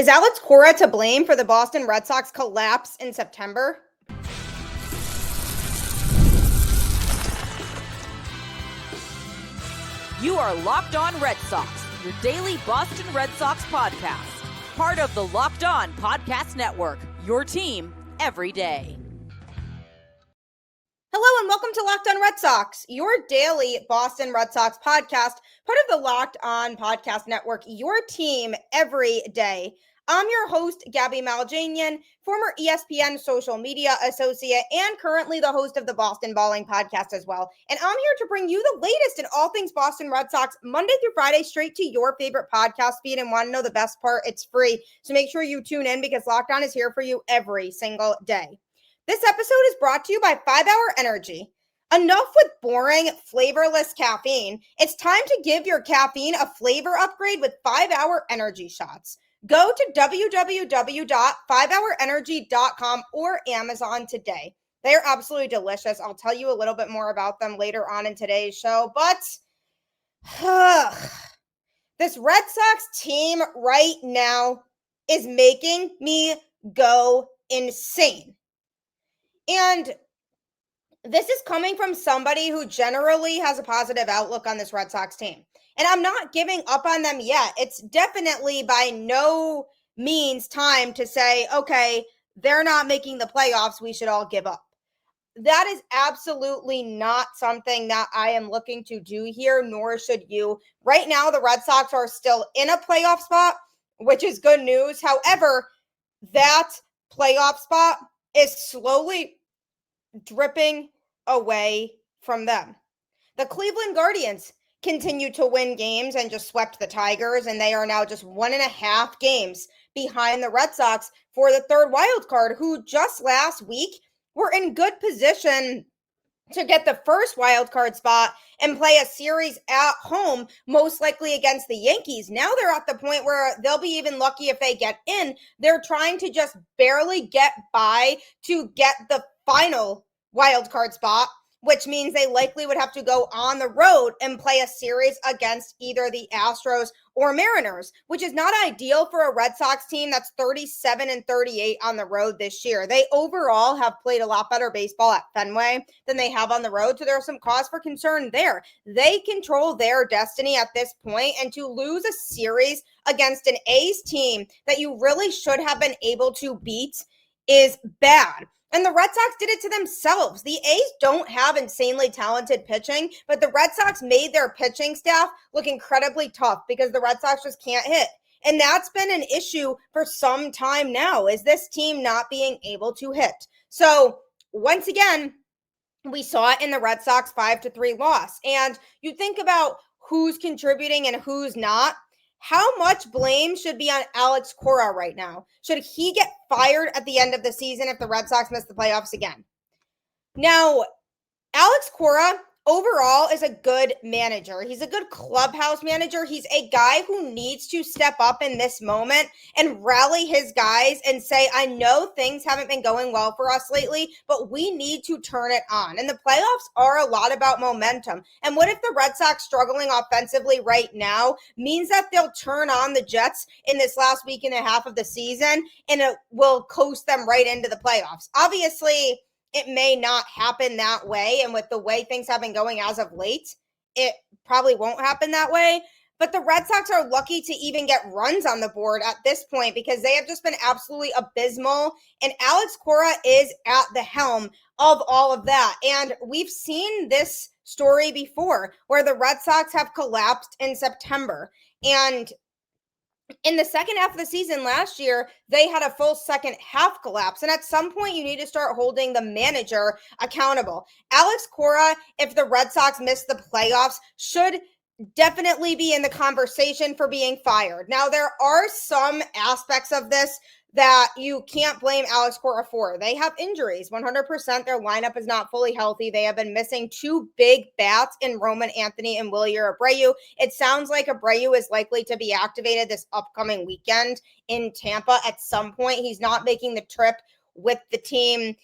Is Alex Cora to blame for the Boston Red Sox collapse in September? You are Locked On Red Sox, your daily Boston Red Sox podcast. Part of the Locked On Podcast Network, your team every day. Hello and welcome to Locked On Red Sox, your daily Boston Red Sox podcast, part of the Locked On Podcast Network, your team every day. I'm your host, Gabby Maljanian, former ESPN social media associate and currently the host of the Boston Balling podcast as well. And I'm here to bring you the latest in all things Boston Red Sox, Monday through Friday, straight to your favorite podcast feed. And want to know the best part? It's free. So make sure you tune in because Locked On is here for you every single day. This episode is brought to you by 5 Hour Energy. Enough with boring, flavorless caffeine. It's time to give your caffeine a flavor upgrade with 5 Hour Energy shots. Go to www.5hourenergy.com or Amazon today. They're absolutely delicious. I'll tell you a little bit more about them later on in today's show. But this Red Sox team right now is making me go insane. And this is coming from somebody who generally has a positive outlook on this Red Sox team. And I'm not giving up on them yet. It's definitely by no means time to say, okay, they're not making the playoffs, we should all give up. That is absolutely not something that I am looking to do here, nor should you. Right now, the Red Sox are still in a playoff spot, which is good news. However, that playoff spot is slowly dripping away from them. The Cleveland Guardians continue to win games and just swept the Tigers, and they are now just 1.5 games behind the Red Sox for the third wild card, who just last week were in good position to get the first wild card spot and play a series at home, most likely against the Yankees. Now they're at the point where they'll be even lucky if they get in. They're trying to just barely get by to get the final wild card spot, which means they likely would have to go on the road and play a series against either the Astros or Mariners, which is not ideal for a Red Sox team that's 37-38 on the road this year. They overall have played a lot better baseball at Fenway than they have on the road, so there's some cause for concern there. They control their destiny at this point, and to lose a series against an A's team that you really should have been able to beat is bad. And the Red Sox did it to themselves. The A's don't have insanely talented pitching, but the Red Sox made their pitching staff look incredibly tough because the Red Sox just can't hit. And that's been an issue for some time now, is this team not being able to hit. So once again, we saw it in the Red Sox 5-3 loss. And you think about who's contributing and who's not. How much blame should be on Alex Cora right now? Should he get fired at the end of the season if the Red Sox miss the playoffs again? Now, Alex Cora overall is a good manager. He's a good clubhouse manager. He's a guy who needs to step up in this moment and rally his guys and say, I know things haven't been going well for us lately, but we need to turn it on. And the playoffs are a lot about momentum. And what if the Red Sox struggling offensively right now means that they'll turn on the Jets in this last week and a half of the season and it will coast them right into the playoffs? Obviously, it may not happen that way. And with the way things have been going as of late, it probably won't happen that way. But the Red Sox are lucky to even get runs on the board at this point because they have just been absolutely abysmal. And Alex Cora is at the helm of all of that. And we've seen this story before where the Red Sox have collapsed in September. And in the second half of the season last year, they had a full second half collapse. And at some point, you need to start holding the manager accountable. Alex Cora, if the Red Sox miss the playoffs, should definitely be in the conversation for being fired. Now, there are some aspects of this that you can't blame Alex Cora for. They have injuries, 100%. Their lineup is not fully healthy. They have been missing two big bats in Roman Anthony and Wilyer Abreu. It sounds like Abreu is likely to be activated this upcoming weekend in Tampa at some point. He's not making the trip with the team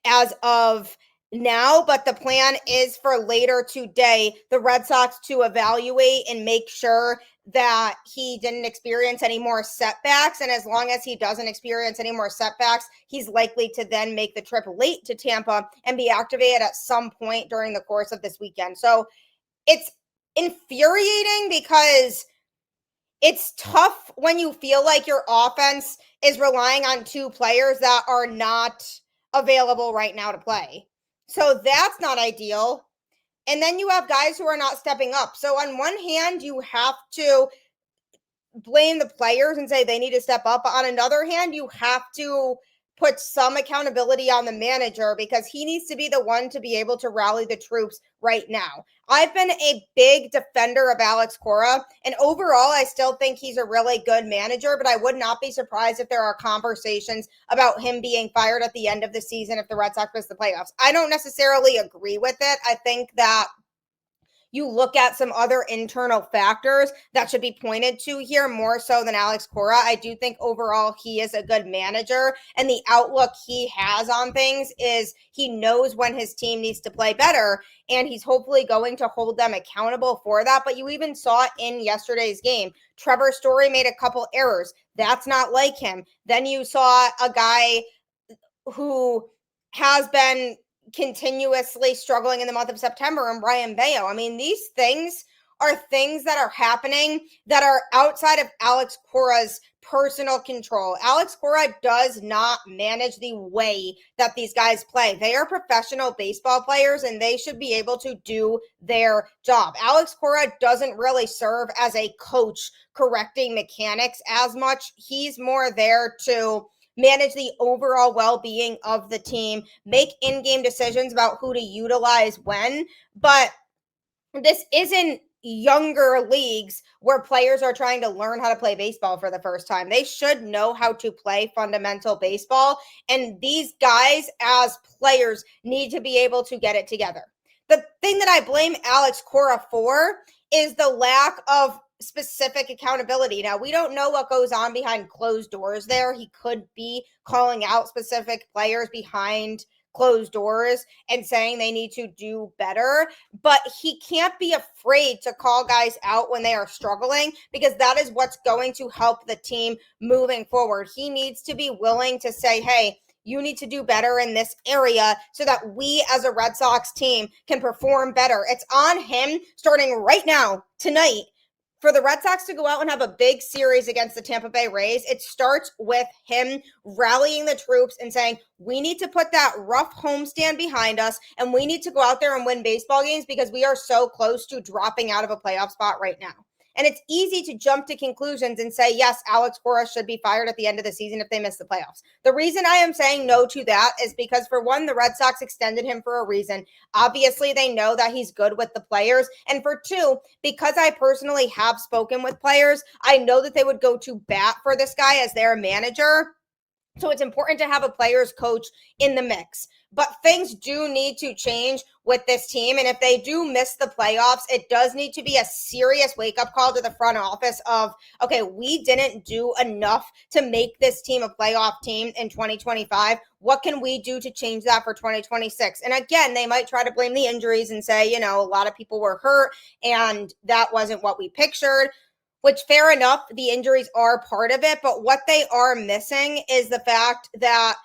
as of now, but the plan is for later today, the Red Sox to evaluate and make sure that he didn't experience any more setbacks. And as long as he doesn't experience any more setbacks, he's likely to then make the trip late to Tampa and be activated at some point during the course of this weekend. So it's infuriating because it's tough when you feel like your offense is relying on two players that are not available right now to play. So that's not ideal. And then you have guys who are not stepping up. So on one hand, you have to blame the players and say they need to step up. On another hand, you have to put some accountability on the manager because he needs to be the one to be able to rally the troops right now. I've been a big defender of Alex Cora, and overall, I still think he's a really good manager, but I would not be surprised if there are conversations about him being fired at the end of the season if the Red Sox miss the playoffs. I don't necessarily agree with it. I think that you look at some other internal factors that should be pointed to here more so than Alex Cora. I do think overall he is a good manager, and the outlook he has on things is he knows when his team needs to play better, and he's hopefully going to hold them accountable for that. But you even saw it in yesterday's game. Trevor Story made a couple errors. That's not like him. Then you saw a guy who has been continuously struggling in the month of September, and Brayan Bello. I mean, these things are things that are happening that are outside of Alex Cora's personal control. Alex Cora does not manage the way that these guys play. They are professional baseball players, and they should be able to do their job. Alex Cora doesn't really serve as a coach correcting mechanics as much. He's more there to manage the overall well-being of the team, make in-game decisions about who to utilize when. But this isn't younger leagues where players are trying to learn how to play baseball for the first time. They should know how to play fundamental baseball, and these guys as players need to be able to get it together. The thing that I blame Alex Cora for is the lack of specific accountability. Now, we don't know what goes on behind closed doors there. He could be calling out specific players behind closed doors and saying they need to do better, but he can't be afraid to call guys out when they are struggling, because that is what's going to help the team moving forward. He needs to be willing to say, hey, you need to do better in this area so that we as a Red Sox team can perform better. It's on him starting right now, tonight, for the Red Sox to go out and have a big series against the Tampa Bay Rays. It starts with him rallying the troops and saying, we need to put that rough homestand behind us, and we need to go out there and win baseball games because we are so close to dropping out of a playoff spot right now. And it's easy to jump to conclusions and say, yes, Alex Cora should be fired at the end of the season if they miss the playoffs. The reason I am saying no to that is because, for one, the Red Sox extended him for a reason. Obviously, they know that he's good with the players. And for two, because I personally have spoken with players, I know that they would go to bat for this guy as their manager. So it's important to have a player's coach in the mix. But things do need to change with this team. And if they do miss the playoffs, it does need to be a serious wake-up call to the front office of, okay, we didn't do enough to make this team a playoff team in 2025. What can we do to change that for 2026? And again, they might try to blame the injuries and say, a lot of people were hurt and that wasn't what we pictured. Which, fair enough, the injuries are part of it. But what they are missing is the fact that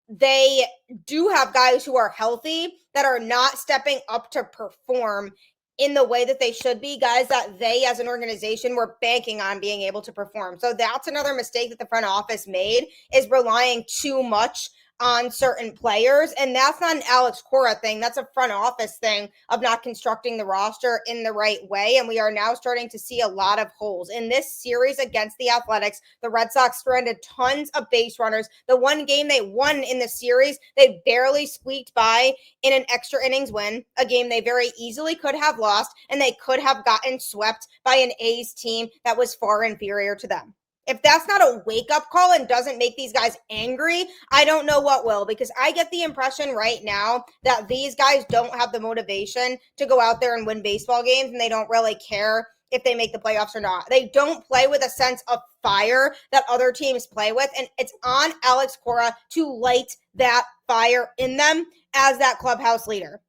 they do have guys who are healthy that are not stepping up to perform in the way that they should be, guys that they as an organization were banking on being able to perform. So that's another mistake that the front office made, is relying too much on certain players. And that's not an Alex Cora thing. That's a front office thing of not constructing the roster in the right way. And we are now starting to see a lot of holes. In this series against the Athletics, the Red Sox stranded tons of base runners. The one game they won in the series, they barely squeaked by in an extra innings win, a game they very easily could have lost, and they could have gotten swept by an A's team that was far inferior to them. If that's not a wake-up call and doesn't make these guys angry, I don't know what will, because I get the impression right now that these guys don't have the motivation to go out there and win baseball games, and they don't really care if they make the playoffs or not. They don't play with a sense of fire that other teams play with, and it's on Alex Cora to light that fire in them as that clubhouse leader.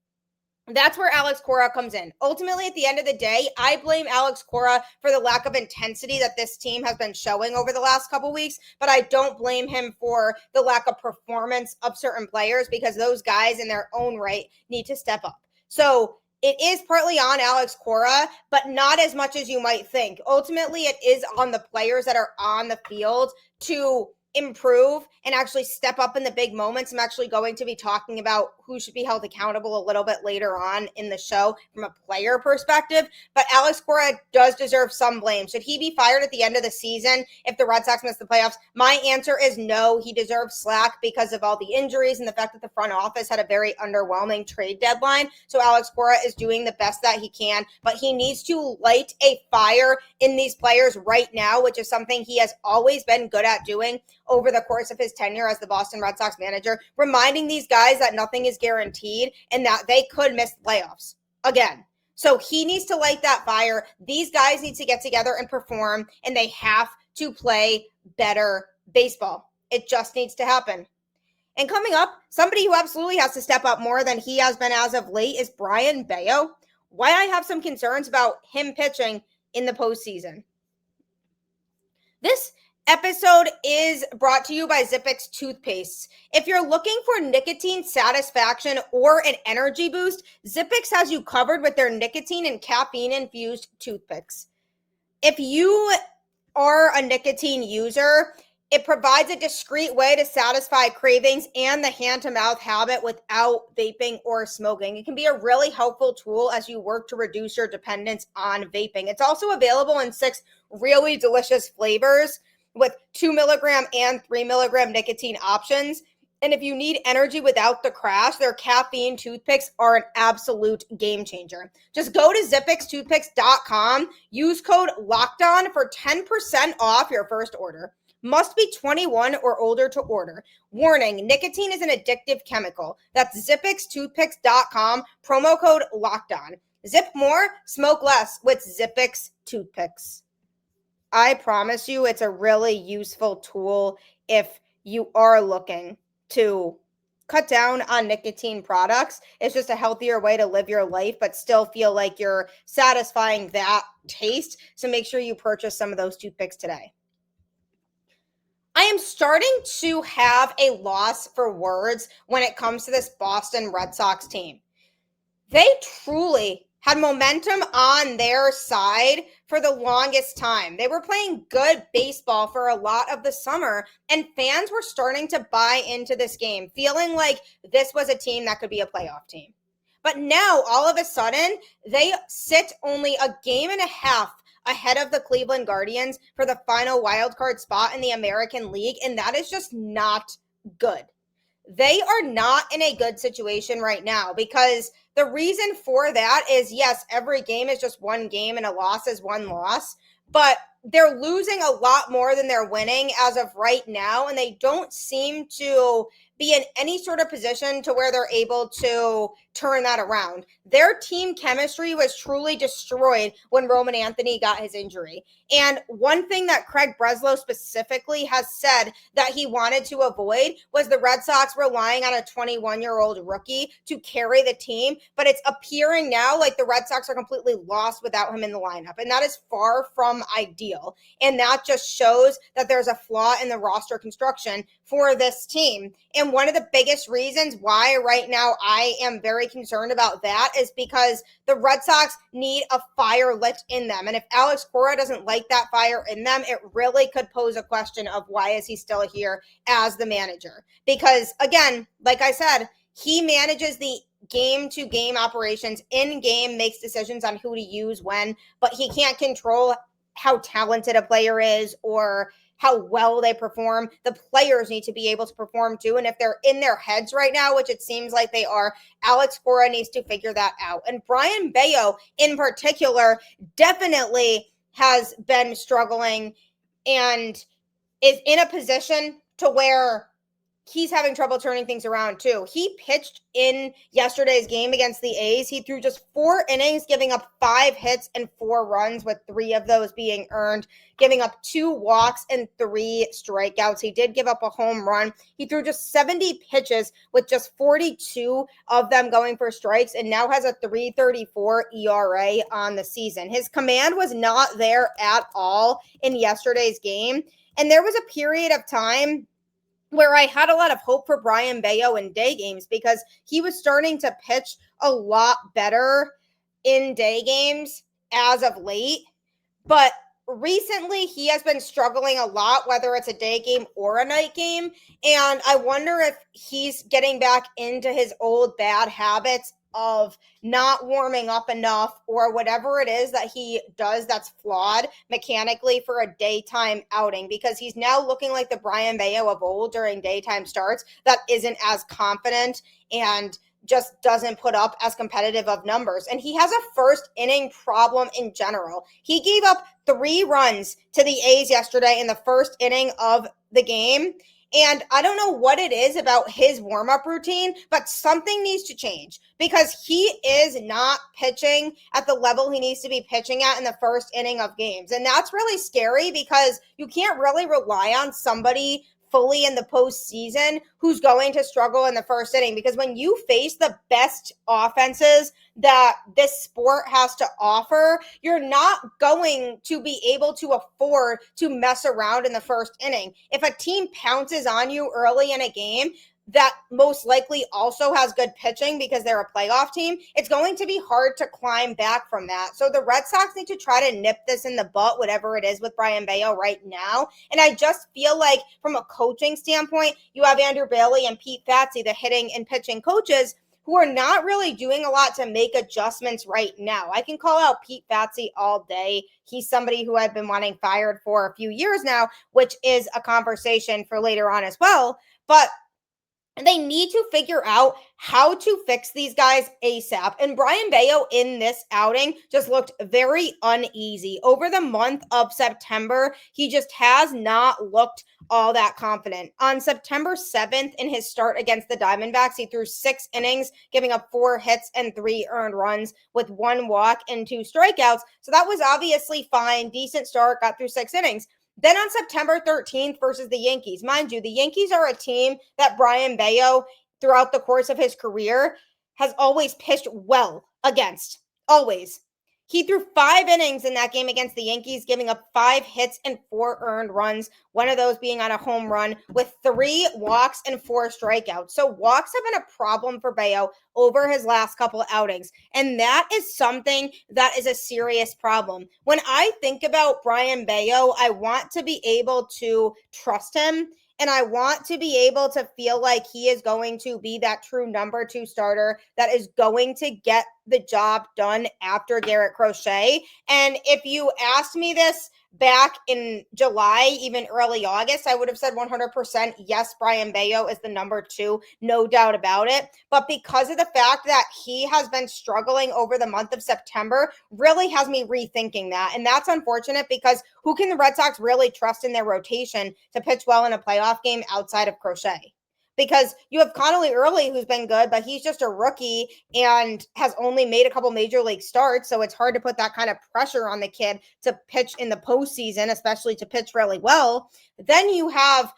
That's where Alex Cora comes in. Ultimately, at the end of the day, I blame Alex Cora for the lack of intensity that this team has been showing over the last couple weeks, but I don't blame him for the lack of performance of certain players because those guys in their own right need to step up. So it is partly on Alex Cora, but not as much as you might think. Ultimately, it is on the players that are on the field to improve and actually step up in the big moments. I'm actually going to be talking about who should be held accountable a little bit later on in the show from a player perspective, but Alex Cora does deserve some blame. Should he be fired at the end of the season if the Red Sox miss the playoffs? My answer is no. He deserves slack because of all the injuries and the fact that the front office had a very underwhelming trade deadline. So Alex Cora is doing the best that he can, but he needs to light a fire in these players right now, which is something he has always been good at doing over the course of his tenure as the Boston Red Sox manager, reminding these guys that nothing is guaranteed and that they could miss the playoffs again. So he needs to light that fire. These guys need to get together and perform, and they have to play better baseball. It just needs to happen. And coming up, somebody who absolutely has to step up more than he has been as of late is Brayan Bello. Why I have some concerns about him pitching in the postseason. This episode is brought to you by Zippix toothpastes. If you're looking for nicotine satisfaction or an energy boost, Zippix has you covered with their nicotine and caffeine-infused toothpicks. If you are a nicotine user, it provides a discreet way to satisfy cravings and the hand-to-mouth habit without vaping or smoking. It can be a really helpful tool as you work to reduce your dependence on vaping. It's also available in 6 really delicious flavors with 2 milligram and 3 milligram nicotine options. And if you need energy without the crash, their caffeine toothpicks are an absolute game changer. Just go to zippixtoothpicks.com, use code LOCKEDON for 10% off your first order. Must be 21 or older to order. Warning, nicotine is an addictive chemical. That's zippixtoothpicks.com, promo code LOCKEDON. Zip more, smoke less with Zippix toothpicks. I promise you it's a really useful tool if you are looking to cut down on nicotine products. It's just a healthier way to live your life, but still feel like you're satisfying that taste. So make sure you purchase some of those toothpicks today. I am starting to have a loss for words when it comes to this Boston Red Sox team. They truly had momentum on their side for the longest time. They were playing good baseball for a lot of the summer, and fans were starting to buy into this game, feeling like this was a team that could be a playoff team. But now, all of a sudden, they sit only a game and a half ahead of the Cleveland Guardians for the final wildcard spot in the American League, and that is just not good. They are not in a good situation right now because the reason for that is, yes, every game is just one game and a loss is one loss, but they're losing a lot more than they're winning as of right now, and they don't seem to be in any sort of position to where they're able to turn that around. Their team chemistry was truly destroyed when Roman Anthony got his injury. And one thing that Craig Breslow specifically has said that he wanted to avoid was the Red Sox relying on a 21-year-old rookie to carry the team. But it's appearing now like the Red Sox are completely lost without him in the lineup. And that is far from ideal. And that just shows that there's a flaw in the roster construction for this team. And one of the biggest reasons why right now I am very concerned about that is because the Red Sox need a fire lit in them. And if Alex Cora doesn't light that fire in them, it really could pose a question of why is he still here as the manager? Because again, like I said, he manages the game-to-game operations in-game, makes decisions on who to use when, but he can't control how talented a player is or how well they perform. The players need to be able to perform too. And if they're in their heads right now, which it seems like they are, Alex Cora needs to figure that out. And Brayan Bello in particular definitely has been struggling and is in a position to where he's having trouble turning things around too. He pitched in yesterday's game against the A's. He threw just 4 innings, giving up 5 hits and 4 runs, with 3 of those being earned, giving up 2 walks and 3 strikeouts. He did give up a home run. He threw just 70 pitches with just 42 of them going for strikes, and now has a 3.34 ERA on the season. His command was not there at all in yesterday's game. And there was a period of time where I had a lot of hope for Brayan Bello in day games because he was starting to pitch a lot better in day games as of late. But recently he has been struggling a lot, whether it's a day game or a night game. And I wonder if he's getting back into his old bad habits of not warming up enough, or whatever it is that he does that's flawed mechanically for a daytime outing, because he's now looking like the Brayan Bello of old during daytime starts that isn't as confident and just doesn't put up as competitive of numbers. And he has a first inning problem in general. He gave up 3 runs to the A's yesterday in the first inning of the game. And I don't know what it is about his warm-up routine, but something needs to change, because he is not pitching at the level he needs to be pitching at in the first inning of games. And that's really scary, because you can't really rely on somebody fully in the postseason who's going to struggle in the first inning, because when you face the best offenses that this sport has to offer, you're not going to be able to afford to mess around in the first inning. If a team pounces on you early in a game that most likely also has good pitching because they're a playoff team, it's going to be hard to climb back from that. So the Red Sox need to try to nip this in the butt, whatever it is with Brayan Bello right now. And I just feel like from a coaching standpoint, you have Andrew Bailey and Pete Fatsi, the hitting and pitching coaches, who are not really doing a lot to make adjustments right now. I can call out Pete Fatsi all day. He's somebody who I've been wanting fired for a few years now, which is a conversation for later on as well. But they need to figure out how to fix these guys ASAP. And Brayan Bello in this outing just looked very uneasy. Over the month of September, he just has not looked all that confident. On September 7th, in his start against the Diamondbacks, he threw 6 innings, giving up 4 hits and 3 earned runs with 1 walk and 2 strikeouts. So that was obviously fine. Decent start, got through 6 innings. Then on September 13th versus the Yankees, mind you, the Yankees are a team that Brayan Bello, throughout the course of his career, has always pitched well against. Always. He threw 5 innings in that game against the Yankees, giving up 5 hits and 4 earned runs, one of those being on a home run, with 3 walks and 4 strikeouts. So walks have been a problem for Bello over his last couple outings. And that is something that is a serious problem. When I think about Brayan Bello, I want to be able to trust him. And I want to be able to feel like he is going to be that true number 2 starter that is going to get the job done after Garrett Crochet. And if you asked me this back in July, even early August, I would have said 100% yes, Brayan Bello is the number 2, no doubt about it. But because of the fact that he has been struggling over the month of September, really has me rethinking that. And that's unfortunate, because who can the Red Sox really trust in their rotation to pitch well in a playoff game outside of Crochet? Because you have Connolly Early, who's been good, but he's just a rookie and has only made a couple major league starts. So it's hard to put that kind of pressure on the kid to pitch in the postseason, especially to pitch really well. Then you have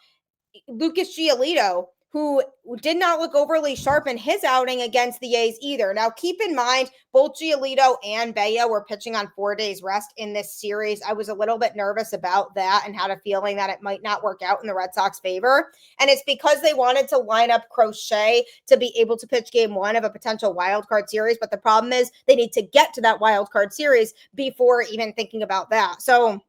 Lucas Giolito, who did not look overly sharp in his outing against the A's either. Now, keep in mind, both Giolito and Bello were pitching on 4 days rest in this series. I was a little bit nervous about that and had a feeling that it might not work out in the Red Sox favor. And it's because they wanted to line up Crochet to be able to pitch game 1 of a potential wild card series. But the problem is they need to get to that wild card series before even thinking about that. So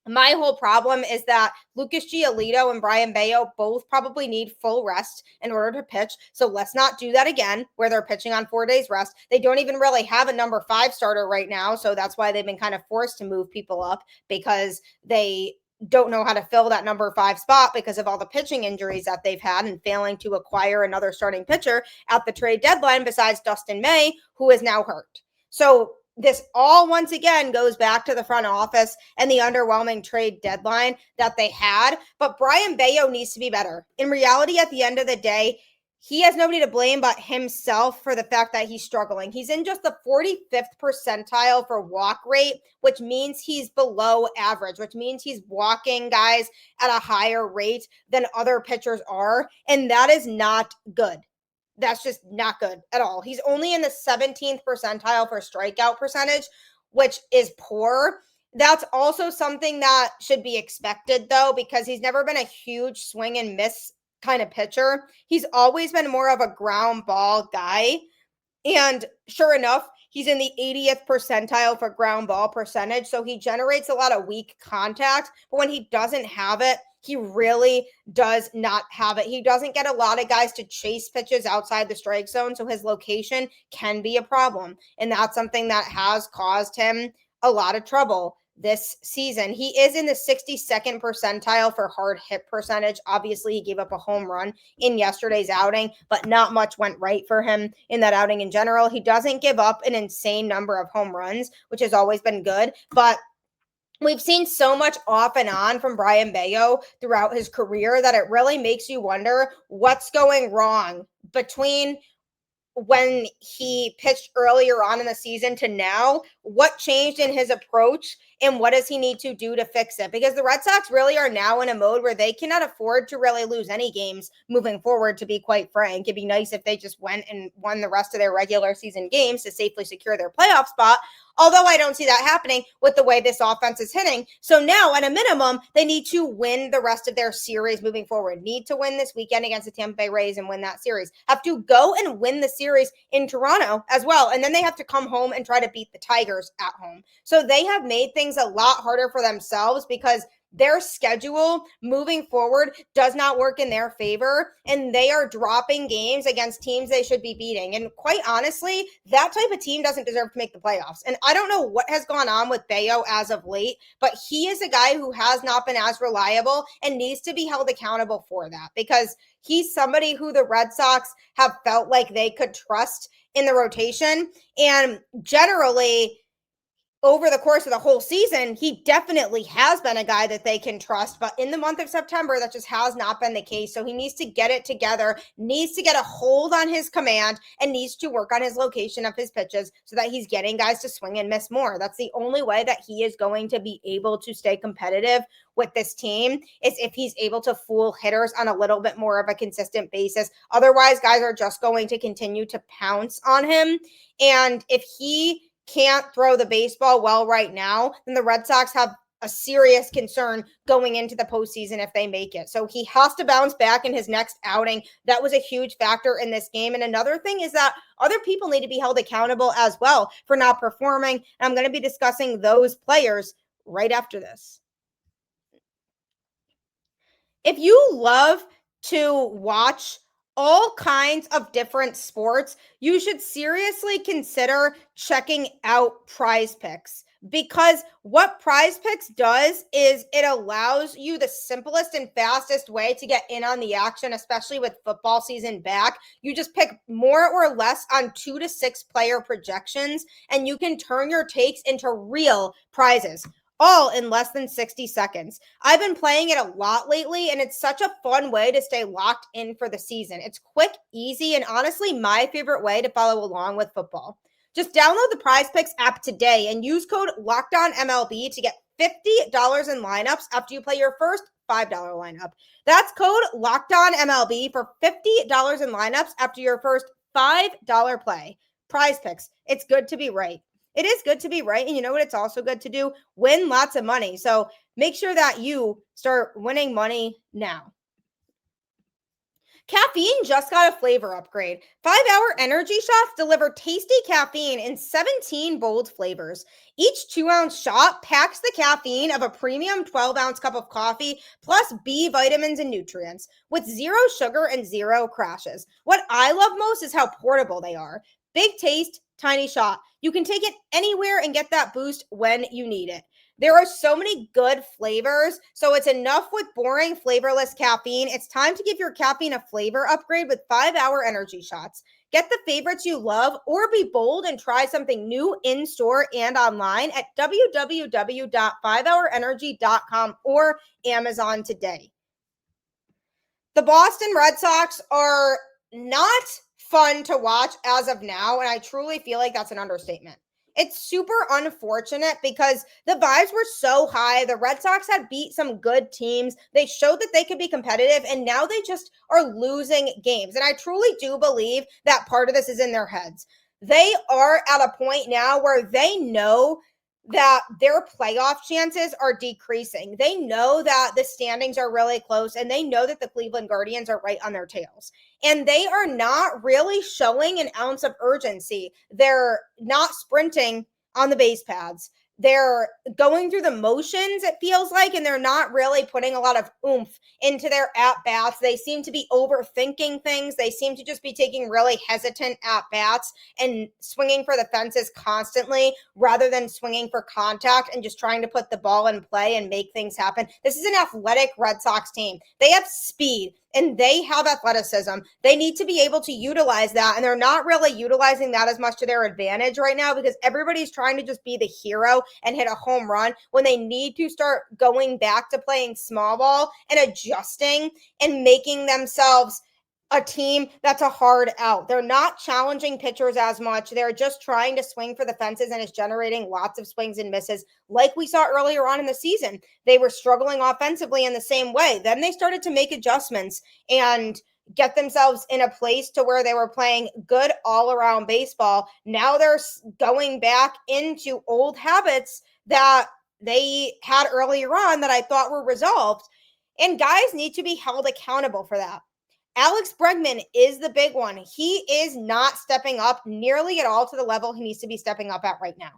my whole problem is that Lucas Giolito and Brayan Bello both probably need full rest in order to pitch. So let's not do that again, where they're pitching on 4 days rest. They don't even really have a number 5 starter right now. So that's why they've been kind of forced to move people up, because they don't know how to fill that number 5 spot because of all the pitching injuries that they've had and failing to acquire another starting pitcher at the trade deadline besides Dustin May, who is now hurt. So this all once again goes back to the front office and the underwhelming trade deadline that they had. But Brayan Bello needs to be better. In reality, at the end of the day, he has nobody to blame but himself for the fact that he's struggling. He's in just the 45th percentile for walk rate, which means he's below average, which means he's walking guys at a higher rate than other pitchers are. And that is not good. That's just not good at all. He's only in the 17th percentile for strikeout percentage, which is poor. That's also something that should be expected, though, because he's never been a huge swing and miss kind of pitcher. He's always been more of a ground ball guy. And sure enough, he's in the 80th percentile for ground ball percentage. So he generates a lot of weak contact. But when he doesn't have it, he really does not have it. He doesn't get a lot of guys to chase pitches outside the strike zone. So his location can be a problem. And that's something that has caused him a lot of trouble this season. He is in the 62nd percentile for hard hit percentage. Obviously, he gave up a home run in yesterday's outing, but not much went right for him in that outing in general. He doesn't give up an insane number of home runs, which has always been good, but we've seen so much off and on from Brayan Bello throughout his career that it really makes you wonder what's going wrong between when he pitched earlier on in the season to now. What changed in his approach and what does he need to do to fix it? Because the Red Sox really are now in a mode where they cannot afford to really lose any games moving forward, to be quite frank. It'd be nice if they just went and won the rest of their regular season games to safely secure their playoff spot. Although I don't see that happening with the way this offense is hitting. So now, at a minimum, they need to win the rest of their series moving forward. Need to win this weekend against the Tampa Bay Rays and win that series. Have to go and win the series in Toronto as well. And then they have to come home and try to beat the Tigers at home. So they have made things a lot harder for themselves because their schedule moving forward does not work in their favor, and they are dropping games against teams they should be beating. And quite honestly, that type of team doesn't deserve to make the playoffs. And I don't know what has gone on with Bello as of late, but he is a guy who has not been as reliable and needs to be held accountable for that, because he's somebody who the Red Sox have felt like they could trust in the rotation. And generally, over the course of the whole season, he definitely has been a guy that they can trust. But in the month of September, that just has not been the case. So he needs to get it together, needs to get a hold on his command, and needs to work on his location of his pitches so that he's getting guys to swing and miss more. That's the only way that he is going to be able to stay competitive with this team, is if he's able to fool hitters on a little bit more of a consistent basis. Otherwise, guys are just going to continue to pounce on him. And if he can't throw the baseball well right now, then the Red Sox have a serious concern going into the postseason if they make it. So he has to bounce back in his next outing. That was a huge factor in this game. And another thing is that other people need to be held accountable as well for not performing. And I'm going to be discussing those players right after this. If you love to watch all kinds of different sports, you should seriously consider checking out PrizePicks, because what PrizePicks does is it allows you the simplest and fastest way to get in on the action, especially with football season back. You just pick more or less on 2 to 6 player projections, and you can turn your takes into real prizes, all in less than 60 seconds. I've been playing it a lot lately, and it's such a fun way to stay locked in for the season. It's quick, easy, and honestly my favorite way to follow along with football. Just download the PrizePicks app today and use code LOCKEDONMLB to get $50 in lineups after you play your first $5 lineup. That's code LOCKEDONMLB for $50 in lineups after your first $5 play. PrizePicks. It's good to be right. It is good to be right. And you know what? It's also good to do? Win lots of money. So make sure that you start winning money now. Caffeine just got a flavor upgrade. 5-hour energy shots deliver tasty caffeine in 17 bold flavors. Each 2-ounce shot packs the caffeine of a premium 12-ounce cup of coffee, plus B vitamins and nutrients, with 0 sugar and 0 crashes. What I love most is how portable they are. Big taste, tiny shot. You can take it anywhere and get that boost when you need it. There are so many good flavors, so it's enough with boring, flavorless caffeine. It's time to give your caffeine a flavor upgrade with 5-hour energy shots. Get the favorites you love or be bold and try something new in-store and online at www.5hourenergy.com or Amazon today. The Boston Red Sox are not fun to watch as of now, and I truly feel like that's an understatement. It's super unfortunate because the vibes were so high. The Red Sox had beat some good teams. They showed that they could be competitive, and now they just are losing games. And I truly do believe that part of this is in their heads. They are at a point now where they know that their playoff chances are decreasing. They know that the standings are really close, and they know that the Cleveland Guardians are right on their tails. And they are not really showing an ounce of urgency. They're not sprinting on the base pads. They're going through the motions, it feels like, and they're not really putting a lot of oomph into their at-bats. They seem to be overthinking things. They seem to just be taking really hesitant at-bats and swinging for the fences constantly rather than swinging for contact and just trying to put the ball in play and make things happen. This is an athletic Red Sox team. They have speed and they have athleticism. They need to be able to utilize that, and they're not really utilizing that as much to their advantage right now because everybody's trying to just be the hero and hit a home run when they need to start going back to playing small ball and adjusting and making themselves a team that's a hard out. They're not challenging pitchers as much. They're just trying to swing for the fences, and it's generating lots of swings and misses like we saw earlier on in the season. They were struggling offensively in the same way. Then they started to make adjustments and get themselves in a place to where they were playing good all-around baseball. Now they're going back into old habits that they had earlier on that I thought were resolved. And guys need to be held accountable for that. Alex Bregman is the big one. He is not stepping up nearly at all to the level he needs to be stepping up at right now.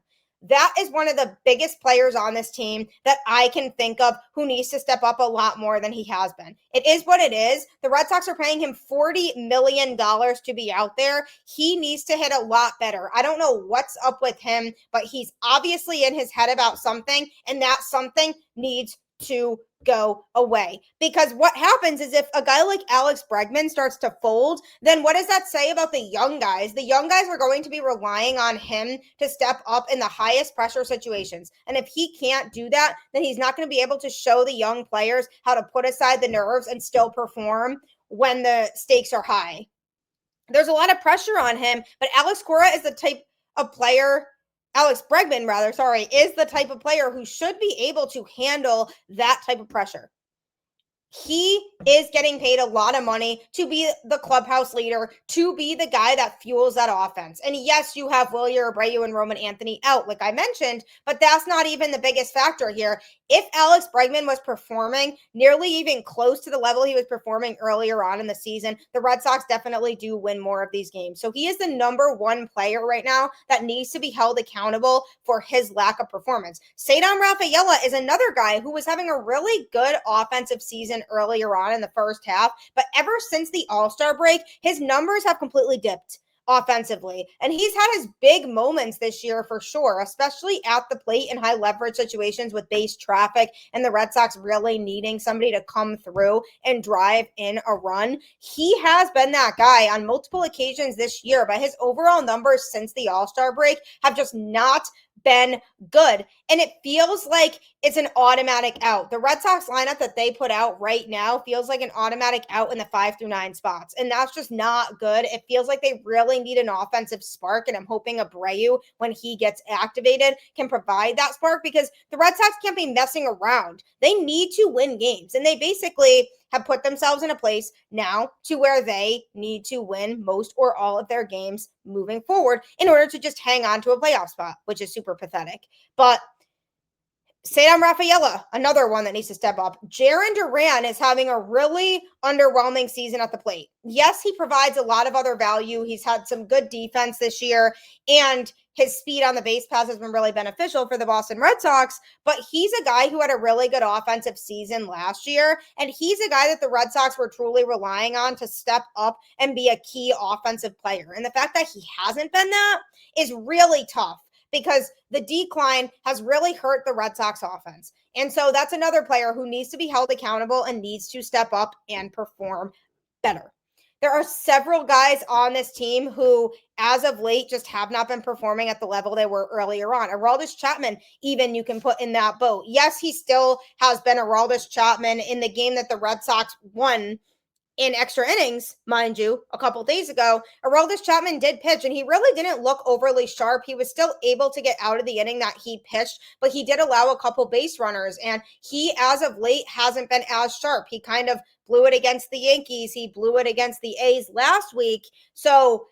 That is one of the biggest players on this team that I can think of who needs to step up a lot more than he has been. It is what it is. The Red Sox are paying him $40 million to be out there. He needs to hit a lot better. I don't know what's up with him, but he's obviously in his head about something, and that something needs to go away. Because what happens is if a guy like Alex Bregman starts to fold, then what does that say about the young guys? The young guys are going to be relying on him to step up in the highest pressure situations. And if he can't do that, then he's not going to be able to show the young players how to put aside the nerves and still perform when the stakes are high. There's a lot of pressure on him, but Alex Cora is the type of player Alex Bregman, is the type of player who should be able to handle that type of pressure. He is getting paid a lot of money to be the clubhouse leader, to be the guy that fuels that offense. And yes, you have Wilyer, Abreu, and Roman Anthony out, like I mentioned, but that's not even the biggest factor here. If Alex Bregman was performing nearly even close to the level he was performing earlier on in the season, the Red Sox definitely do win more of these games. So he is the number one player right now that needs to be held accountable for his lack of performance. Cedar Rafaela is another guy who was having a really good offensive season earlier on in the first half, but ever since the All-Star break, his numbers have completely dipped offensively. And he's had his big moments this year for sure, especially at the plate in high leverage situations with base traffic and the Red Sox really needing somebody to come through and drive in a run. He has been that guy on multiple occasions this year, but his overall numbers since the All-Star break have just not been good. And it feels like it's an automatic out. The Red Sox lineup that they put out right now feels like an automatic out in the 5 through 9 spots. And that's just not good. It feels like they really need an offensive spark. And I'm hoping Abreu, when he gets activated, can provide that spark because the Red Sox can't be messing around. They need to win games. And they basically have put themselves in a place now to where they need to win most or all of their games moving forward in order to just hang on to a playoff spot, which is super pathetic. But Cedar Rafaela, another one that needs to step up. Jarren Duran is having a really underwhelming season at the plate. Yes, he provides a lot of other value. He's had some good defense this year, and his speed on the base pass has been really beneficial for the Boston Red Sox, but he's a guy who had a really good offensive season last year, and he's a guy that the Red Sox were truly relying on to step up and be a key offensive player. And the fact that he hasn't been that is really tough, because the decline has really hurt the Red Sox offense. And so that's another player who needs to be held accountable and needs to step up and perform better. There are several guys on this team who, as of late, just have not been performing at the level they were earlier on. Aroldis Chapman, even you can put in that boat. Yes, he still has been Aroldis Chapman in the game that the Red Sox won in extra innings, mind you, a couple days ago. Aroldis Chapman did pitch, and he really didn't look overly sharp. He was still able to get out of the inning that he pitched, but he did allow a couple base runners, and he, as of late, hasn't been as sharp. He kind of blew it against the Yankees. He blew it against the A's last week. So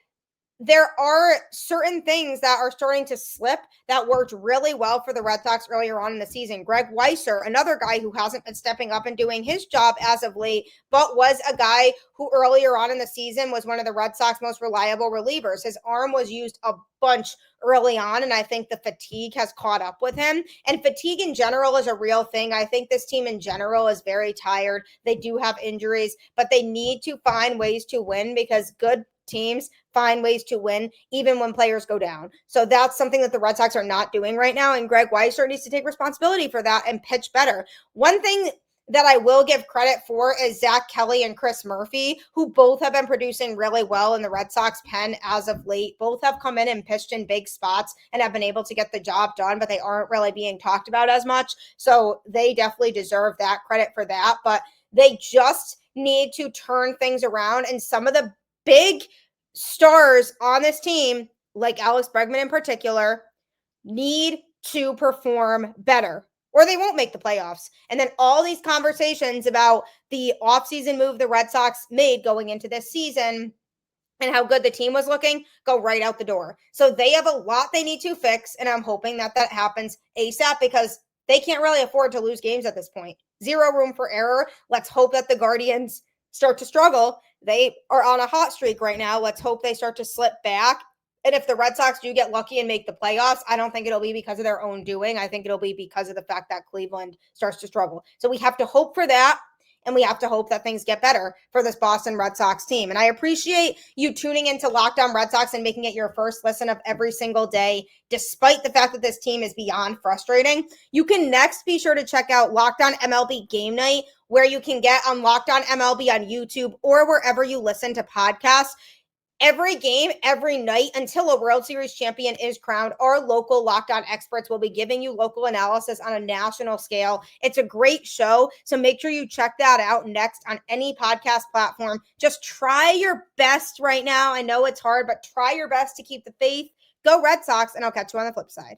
there are certain things that are starting to slip that worked really well for the Red Sox earlier on in the season. Greg Weisser, another guy who hasn't been stepping up and doing his job as of late, but was a guy who earlier on in the season was one of the Red Sox most reliable relievers. His arm was used a bunch early on, and I think the fatigue has caught up with him. And fatigue in general is a real thing. I think this team in general is very tired. They do have injuries, but they need to find ways to win because good teams find ways to win even when players go down. So that's something that the Red Sox are not doing right now, and Greg Weisser needs to take responsibility for that and pitch better. One thing that I will give credit for is Zach Kelly and Chris Murphy, who both have been producing really well in the Red Sox pen as of late. Both have come in and pitched in big spots and have been able to get the job done, but they aren't really being talked about as much. So they definitely deserve that credit for that, but they just need to turn things around. And some of the big stars on this team, like Alex Bregman in particular, need to perform better or they won't make the playoffs. And then all these conversations about the offseason move the Red Sox made going into this season and how good the team was looking go right out the door. So they have a lot they need to fix, and I'm hoping that that happens ASAP because they can't really afford to lose games at this point. Zero room for error. Let's hope that the Guardians start to struggle. They are on a hot streak right now. Let's hope they start to slip back. And if the Red Sox do get lucky and make the playoffs, I don't think it'll be because of their own doing. I think it'll be because of the fact that Cleveland starts to struggle. So we have to hope for that. And we have to hope that things get better for this Boston Red Sox team. And I appreciate you tuning into Locked On Red Sox and making it your first listen of every single day, despite the fact that this team is beyond frustrating. You can next be sure to check out Locked On MLB Game Night, where you can get on Locked On MLB on YouTube or wherever you listen to podcasts. Every game, every night, until a World Series champion is crowned, our local Locked On experts will be giving you local analysis on a national scale. It's a great show, so make sure you check that out next on any podcast platform. Just try your best right now. I know it's hard, but try your best to keep the faith. Go Red Sox, and I'll catch you on the flip side.